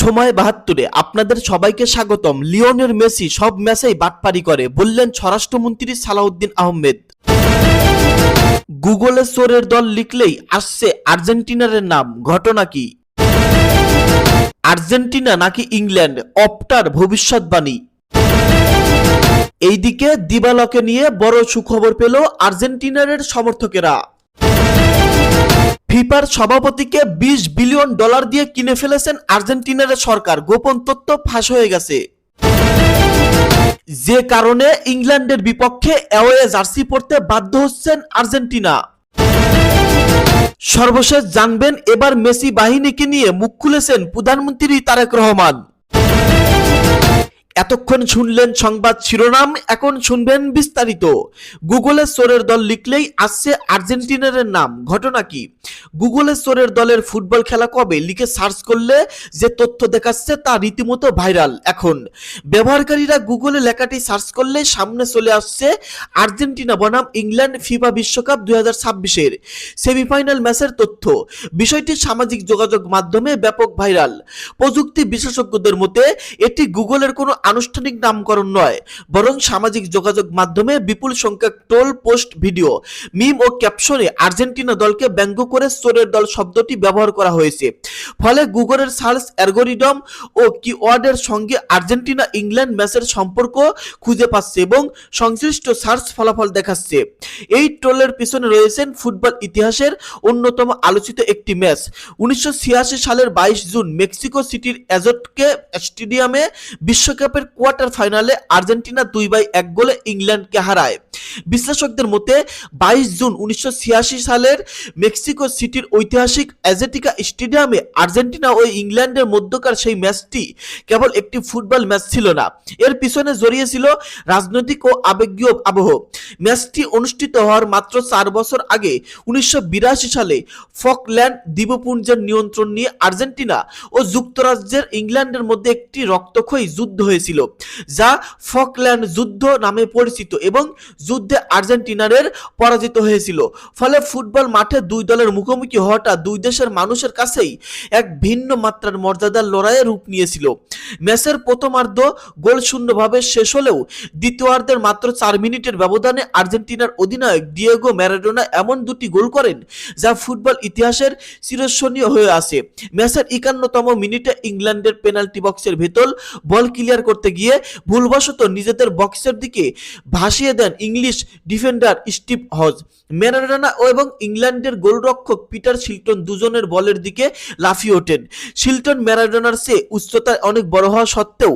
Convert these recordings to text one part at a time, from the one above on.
সময় ৭২-এ আপনাদের সবাইকে স্বাগতম। লিওনেল মেসি সব ম্যাচেই বাটপারি করে, বললেন স্বরাষ্ট্রমন্ত্রী সালাউদ্দিন আহমেদ। গুগলে চোরের দল লিখলেই আসছে আর্জেন্টিনার নাম, ঘটনা কি? আর্জেন্টিনা নাকি ইংল্যান্ড, অপটার ভবিষ্যৎবাণী। এইদিকে দিবালকে নিয়ে বড় সুখবর পেল আর্জেন্টিনার সমর্থকেরা। ফিফার সভাপতিকে $20 বিলিয়ন দিয়ে কিনে ফেলেছেন আর্জেন্টিনার সরকার, গোপন তথ্য ফাঁস হয়ে গেছে। যে কারণে ইংল্যান্ডের বিপক্ষে অ্যাওয়ে জার্সি পরতে বাধ্য হচ্ছেন আর্জেন্টিনা। সর্বশেষ জানবেন এবার মেসি বাহিনীকে নিয়ে মুখ খুলেছেন প্রধানমন্ত্রী তারেক রহমান। এতক্ষণ শুনলেন সংবাদ শিরোনাম, এখন শুনবেন বিস্তারিত। গুগলে চোরের দল লিখলেই আসছে আর্জেন্টিনার নাম, ঘটনা কি? গুগলে চোরের দলের ফুটবল খেলা কবে লিখে সার্চ করলে যে তথ্য দেখাচ্ছে তা রীতিমতো ভাইরাল। এখন ব্যবহারকারীরা গুগলে লেখাটি সার্চ করলে সামনে চলে আসছে আর্জেন্টিনা বনাম ইংল্যান্ড ফিফা বিশ্বকাপ 2026-এর সেমিফাইনাল ম্যাচের তথ্য। বিষয়টি সামাজিক যোগাযোগ মাধ্যমে ব্যাপক ভাইরাল। প্রযুক্তি বিশেষজ্ঞদের মতে এটি গুগলের কোনো আনুষ্ঠানিক নামকরণ নয়, বরং সামাজিক যোগাযোগ মাধ্যমে বিপুল সংখ্যক ট্রোল, পোস্ট, ভিডিও, মিম ও ক্যাপশনে আর্জেন্টিনা দলকে ব্যঙ্গ করে চোরের দল শব্দটি ব্যবহার করা হয়েছে। ফলে গুগলের সার্চ অ্যালগরিদম ও কিওয়ার্ডের সঙ্গে আর্জেন্টিনা ইংল্যান্ড ম্যাচের সম্পর্ক খুঁজে পাচ্ছে এবং সংশ্লিষ্ট সার্চ ফলাফল দেখাচ্ছে। এই ট্রোলের পিছনে রয়েছেন ফুটবল ইতিহাসের অন্যতম আলোচিত একটি ম্যাচ। 1986 সালের 22 জুন মেক্সিকো সিটির অ্যাজটেকা স্টেডিয়ামে বিশ্বকাপের কোয়ার্টার ফাইনালে আর্জেন্টিনা 2-1 গোলে ইংল্যান্ডকে হারায়। বিশ্লেষকদের মতে 22 জুন 1986 সালের মেক্সিকো সিটির ঐতিহাসিক অ্যাজটেকা স্টেডিয়ামে আর্জেন্টিনা ও ইংল্যান্ডের মধ্যকার সেই ম্যাচটি কেবল একটি ফুটবল ম্যাচ ছিল না, এর পিছনে জড়িয়েছিল রাজনৈতিক ও আবেগীয় আবহ। ম্যাচটি অনুষ্ঠিত হওয়ার মাত্র 4 বছর আগে 1982 সালে ফকল্যান্ড দ্বীপপুঞ্জের নিয়ন্ত্রণ নিয়ে আর্জেন্টিনা ও যুক্তরাজ্যের ইংল্যান্ডের মধ্যে একটি রক্তক্ষয়ী যুদ্ধ হয়েছিল, যা ফকল্যান্ড যুদ্ধ নামে পরিচিত, এবং যুদ্ধে আর্জেন্টিনার পরাজিত হয়েছিল। ফলে ফুটবল মাঠে দুই দলের মুখোমুখি হওয়াটা দুই দেশের মানুষের কাছেই এক ভিন্ন মাত্রার মর্যাদার লড়াইয়ে রূপ নিয়েছিল। ম্যাচের প্রথমার্ধ গোলশূন্যভাবে শেষ হলেও দ্বিতীয়ার্ধের মাত্র 4 মিনিটের ব্যবধানে আর্জেন্টিনার অধিনায়ক ডিয়েগো ম্যারাডোনা এমন দুটি গোল করেন যা ফুটবল ইতিহাসের চিরস্মরণীয় হয়ে আছে। ম্যাচের 51তম মিনিটে ইংল্যান্ডের পেনাল্টি বক্সের ভেতর বল ক্লিয়ার করতে গিয়ে ভুলবশত নিজেদের বক্সের দিকে ভাসিয়ে দেন ইংলিশ ডিফেন্ডার স্টিভ হজ। ম্যারাডোনা এবং ইংল্যান্ডের গোলরক্ষক পিটার শিল্টন দুজনের বলের দিকে লাফিয়ে ওঠেন। শিল্টন ম্যারাডোনার চেয়ে উচ্চতায় অনেক বড় হওয়া সত্ত্বেও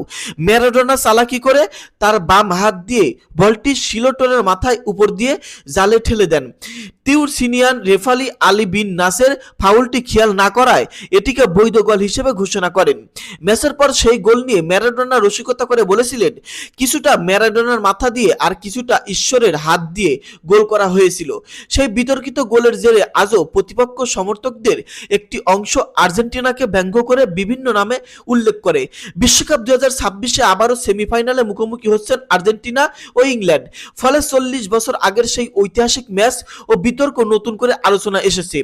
ম্যারাডোনা চালাকি করে তার বাম হাত দিয়ে বলটি শিল্টনের মাথায় উপর দিয়ে জালে ঠেলে দেন। টিউনিসিয়ান রেফারি আলী বিন নাসের ফাউলটি খেয়াল না করায় এটিকে বৈধ গোল হিসেবে ঘোষণা করেন। ম্যাচের পর সেই গোল নিয়ে ম্যারাডোনা রসিকতা করে বলেছিলেন, কিছুটা ম্যারাডোনার মাথা দিয়ে আর কিছুটা ঈশ্বরের হাত দিয়ে গোল করা হয়েছিল। সেই বিতর্কিত গোলের জেরে আজও প্রতিপক্ষ সমর্থকদের একটি অংশ আর্জেন্টিনাকে ব্যঙ্গ করে বিভিন্ন নামে উল্লেখ করে। বিশ্বকাপ 2026-এ আবারও সেমিফাইনালে মুখোমুখি হচ্ছেন আর্জেন্টিনা ও ইংল্যান্ড। ফলে 40 বছর আগের সেই ঐতিহাসিক ম্যাচ ও বিতর্ক নতুন করে আলোচনা এসেছে।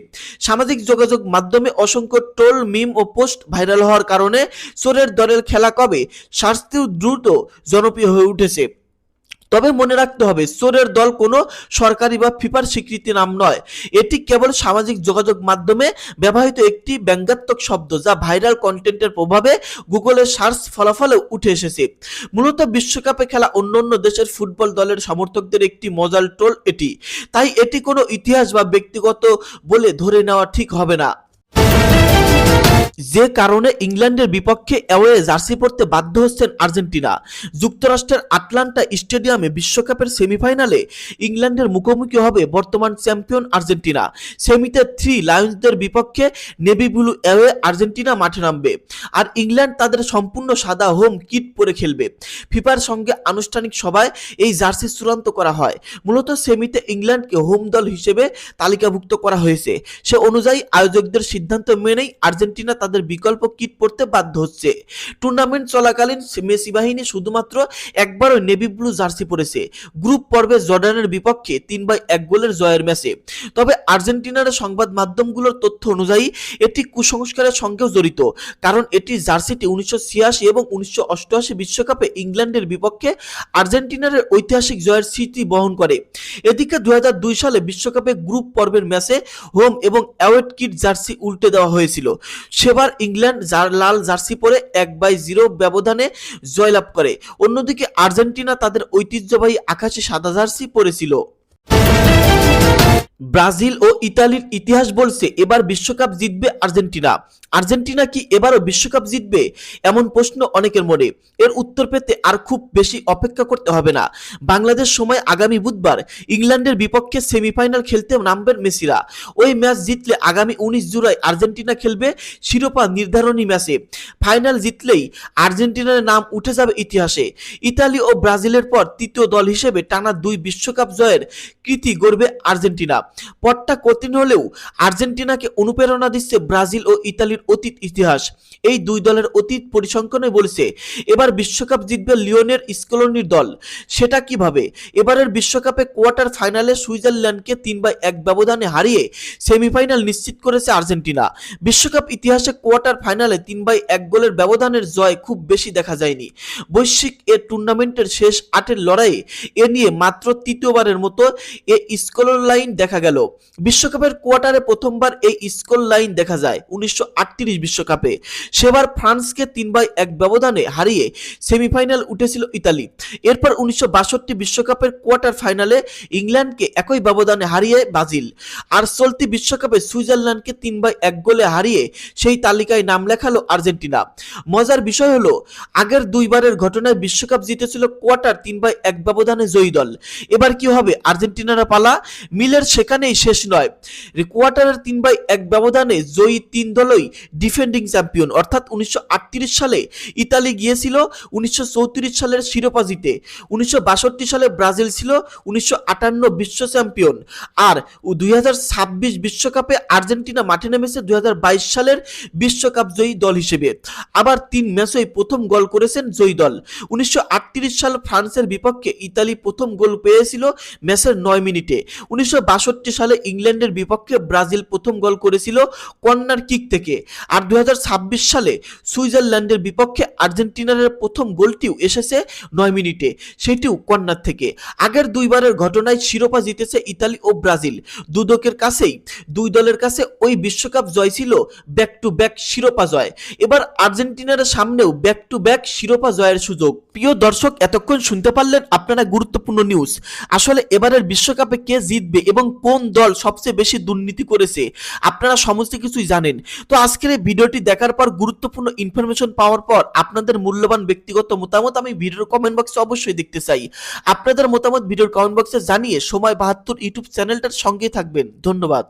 সামাজিক যোগাযোগ মাধ্যমে অসংখ্য ট্রোল, মিম ও পোস্ট ভাইরাল হওয়ার কারণে চোরের দলের খেলা কবে শাস্তিও দ্রুত জনপ্রিয় হয়ে উঠেছে। তবে মনে রাখতে হবে, চোরের দল কোনো সরকারি বা ফিফার স্বীকৃতি নাম নয়, এটি কেবল সামাজিক যোগাযোগ মাধ্যমে ব্যবহৃত একটি ব্যঙ্গাত্মক শব্দ যা ভাইরাল কন্টেন্টের প্রভাবে গুগলের সার্চ ফলাফলে উঠে এসেছে। মূলত বিশ্বকাপে খেলা অন্যান্য দেশের ফুটবল দলের সমর্থকদের একটি মজার ট্রোল এটি, তাই এটি কোনো ইতিহাস বা ব্যক্তিগত বলে ধরে নেওয়া ঠিক হবে না। যে কারণে ইংল্যান্ডের বিপক্ষে অ্যাওয়ে জার্সি পরতে বাধ্য হচ্ছেন আর্জেন্টিনা। যুক্তরাষ্ট্রের আটলান্টা স্টেডিয়ামে বিশ্বকাপের সেমিফাইনালে ইংল্যান্ডের মুখোমুখি হবে বর্তমান চ্যাম্পিয়ন আর্জেন্টিনা। সেমিতে 3 লায়ন্সদের বিপক্ষে নেভি ব্লু অ্যাওয়ে আর্জেন্টিনা মাঠে নামবে, আর ইংল্যান্ড তাদের সম্পূর্ণ সাদা হোম কিট পরে খেলবে। ফিফার সঙ্গে আনুষ্ঠানিক সভায় এই জার্সি চূড়ান্ত করা হয়। মূলত সেমিতে ইংল্যান্ডকে হোম দল হিসেবে তালিকাভুক্ত করা হয়েছে। সে অনুযায়ী আয়োজকদের সিদ্ধান্ত মেনেই আর্জেন্টিনা তাদের বিকল্প কিট পরতে বাধ্য হচ্ছে। টুর্নামেন্ট চলাকালীন মেসি বাহিনী শুধুমাত্র একবারও নেভি ব্লু জার্সি পরেছে, গ্রুপ পর্বে জর্ডানের বিপক্ষে 3-1 গোলের জয়ের ম্যাচে। তবে আর্জেন্টিনার সংবাদ মাধ্যমগুলোর তথ্য অনুযায়ী এটি কুসংস্কারের সঙ্গেও জড়িত, কারণ এটি জার্সিটি 1986 এবং 1988 বিশ্বকাপে ইংল্যান্ডের বিপক্ষে আর্জেন্টিনার ঐতিহাসিক জয়ের স্মৃতি বহন করে। এদিকে 2002 সালে বিশ্বকাপে গ্রুপ পর্বের ম্যাচে হোম এবং অ্যাওয়ে কিট জার্সি উল্টে দেওয়া হয়েছিল। সেবার ইংল্যান্ড লাল জার্সি পরে 1-0 ব্যবধানে জয়লাভ করে। অন্যদিকে আর্জেন্টিনা তাদের ঐতিহ্যবাহী আকাশি সাদা জার্সি পরেছিল। ব্রাজিল ও ইতালির ইতিহাস বলছে এবার বিশ্বকাপ জিতবে আর্জেন্টিনা। আর্জেন্টিনা কি এবারও বিশ্বকাপ জিতবে, এমন প্রশ্ন অনেকের মনে। এর উত্তর পেতে আর খুব বেশি অপেক্ষা করতে হবে না। বাংলাদেশ সময় আগামী বুধবার ইংল্যান্ডের বিপক্ষে সেমিফাইনাল খেলতে নামবেন মেসিরা। ওই ম্যাচ জিতলে আগামী 19 জুলাই আর্জেন্টিনা খেলবে শিরোপা নির্ধারণী ম্যাচে। ফাইনাল জিতলেই আর্জেন্টিনার নাম উঠে যাবে ইতিহাসে। ইতালি ও ব্রাজিলের পর তৃতীয় দল হিসেবে টানা 2 বিশ্বকাপ জয়ের কীর্তি গড়বে আর্জেন্টিনা। পথটা কঠিন হলেও আর্জেন্টিনাকে অনুপ্রেরণা দিচ্ছে ব্রাজিল ও ইতালির অতীত ইতিহাস। এই দুই দলের অতীত পরিসংখ্যানে বলছে এবার বিশ্বকাপ জিতবে লিওনেল স্কলোনির দল। সেটা কিভাবে? এবারের বিশ্বকাপে কোয়ার্টার ফাইনালে সুইজারল্যান্ডকে 3-1 ব্যবধানে হারিয়ে সেমিফাইনাল নিশ্চিত করেছে আর্জেন্টিনা। বিশ্বকাপ ইতিহাসে কোয়ার্টার ফাইনালে 3-1 গোলের ব্যবধানের জয় খুব বেশি দেখা যায়নি। বৈশ্বিক এ টুর্নামেন্টের শেষ 8-এর লড়াইয়ে এ নিয়ে মাত্র তৃতীয়বারের মতো এ স্কোর লাইন দেখা গেল। বিশ্বকাপের কোয়ার্টারে প্রথমবার এই স্কোর লাইন দেখা যায় 1938 বিশ্বকাপে। সেবার ফ্রান্সকে 3-1 ব্যবধানে হারিয়ে সেমিফাইনাল উঠেছিল ইতালি। এরপর 1962 বিশ্বকাপের কোয়ার্টার ফাইনালে ইংল্যান্ডকে একই ব্যবধানে হারিয়ে ব্রাজিল। আর চলতি বিশ্বকাপে সুইজারল্যান্ডকে 3-1 গোলে হারিয়ে সেই তালিকায় নাম লেখালো আর্জেন্টিনা। মজার বিষয় হলো আগের দুইবারের ঘটনায় বিশ্বকাপ জিতেছিল কোয়ার্টার 3-1 ব্যবধানে জয়ী দল। এবার কি হবে আর্জেন্টিনার পালা? মিলের সেখানেই শেষ নয়। কোয়ার্টারের 3-1 ব্যবধানে জয়ী 3 দলই ডিফেন্ডিং চ্যাম্পিয়ন। অর্থাৎ 1938 সালে ইতালি গিয়েছিল 1934 সালের শিরোপা জিতে, 1962 সালে ব্রাজিল ছিল 1958 বিশ্ব চ্যাম্পিয়ন, আর 2026 বিশ্বকাপে আর্জেন্টিনা মাঠে নেমেছে 2022 সালের বিশ্বকাপ জয়ী দল হিসেবে। আবার 3 ম্যাচেই প্রথম গোল করেছেন জয়ী দল। 1938 সাল ফ্রান্সের বিপক্ষে ইতালি প্রথম গোল পেয়েছিল ম্যাচের 9 মিনিটে। 1962 সালে ইংল্যান্ডের বিপক্ষে ব্রাজিল প্রথম গোল করেছিল কর্নার কিক থেকে। আর 2026 সালে সুইজারল্যান্ডের বিপক্ষে আর্জেন্টিনার প্রথম গোলটিও এসেছে 9 মিনিটে, সেটিও কর্নার থেকে। আগের দুইবারের ঘটনায় শিরোপা জিতেছে ইতালি ও ব্রাজিল। দুই দলের কাছে ওই বিশ্বকাপ জয় ছিল ব্যাক টু ব্যাক শিরোপা জয়। এবার আর্জেন্টিনার সামনেও ব্যাক টু ব্যাক শিরোপা জয়ের সুযোগ। প্রিয় দর্শক, এতক্ষণ শুনতে পারলেন আপনারা গুরুত্বপূর্ণ নিউজ। আসলে এবারের বিশ্বকাপে কে জিতবে এবং কোন দল সবচেয়ে বেশি দুর্নীতি করেছে আপনারা সমস্ত কিছুই জানেন। তো আজকের এই ভিডিওটি দেখার পর, গুরুত্বপূর্ণ ইনফরমেশন পাওয়ার পর আপনাদের মূল্যবান ব্যক্তিগত মতামত আমি ভিডিওর কমেন্ট বক্সে অবশ্যই দেখতে চাই। আপনাদের মতামত ভিডিওর কমেন্ট বক্সে জানিয়ে সময় 72 ইউটিউব চ্যানেলটার সঙ্গে থাকবেন। ধন্যবাদ।